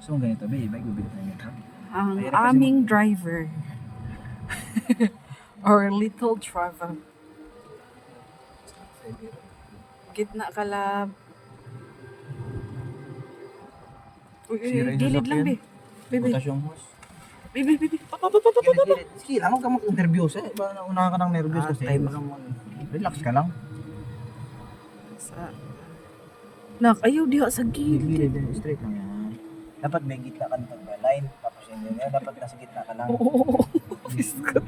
So ganito, babe, bibili tayo nito. Ang Mahirap kasi aming driver. Or little travel. Gitna ka lab. Uy, Sira yung gilid lang, sasakyan. Bebe. Butas yung hose. Bebe. Gilid. Sige lang, huwag ka mag-interview eh. Ba, naunahan ka ng nervous kasi. Time. Relax ka lang. Nak, ayaw diha sa gilid. Gilid, straight lang yan. Dapat may gitna ka nito ba line. Tapos yun, dapat nasa gitna ka lang. Oo. Biskot.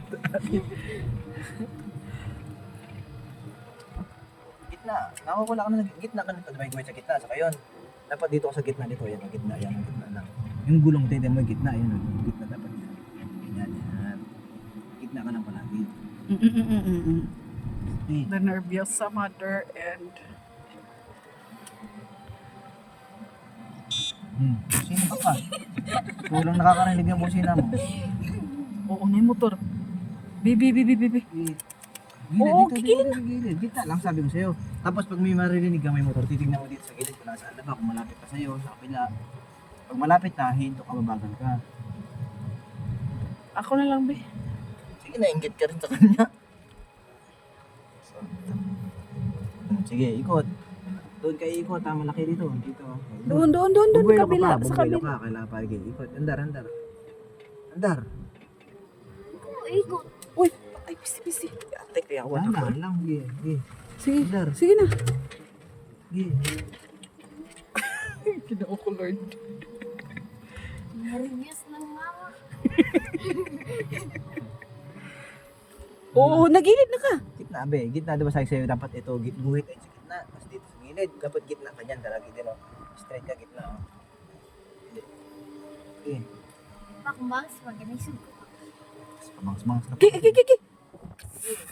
Gitna. Nakakula ka na sa gitna ka nito. Diba sa gitna? Saka yun. Dapat dito ka sa gitna dito. Yan, ang gitna. Yan, ang gitna lang. Yung gulong tayo mo, gitna. Yan, ang gitna dapat yan. Yan. Gitna ka lang palagi. The nerviosa mother and... Sino ka pa? Kulang nakakarinig yung busina mo. Oo na yung motor. Bebe. Gilid, Oo, gilid. Gitna lang sabi ko sa'yo. Tapos pag may maririnig ka may motor, titignan mo dito sa gilid kung nasaan na ba, kung malapit pa sa'yo, sa kapila. Pag malapit na, hinto ka, mabagal ka. Ako na lang, be. Sige, nainggit ka rin sa kanya. Sige, ikot. Doon kayo ikot, malaki dito. Dito. Doon, Bugwelo kabila, ka pa, sa bugwelo kabila. ka, kailangan parigin. Ikot, andar. Ikot. Uy, patay, pisi. Atay, kaya ako Wala lang, sige. Sige, Andar. sige na. Sige. Kinao ko, Lord. Nervous ng mama. Oo, nagilid na ka. Gitna, be. Gitna, diba sabi sa'yo, dapat ito, guhit tayo sa gitna. Tapos dito sa gilid, dapat gitna ka dyan, talaga din, straight ka, gitna, Sige. Pakbangs, maganisog ko. Pabangs-bangs ka. Ki.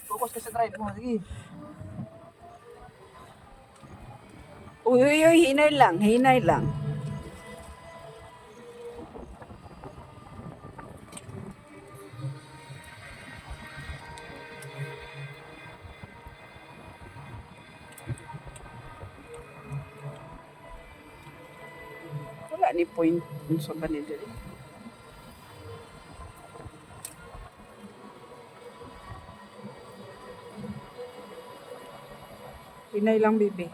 Focus ka sa drive mo, sige. Uy, hinay lang. Wala ni point sa kanila. Hinay lang, bebe.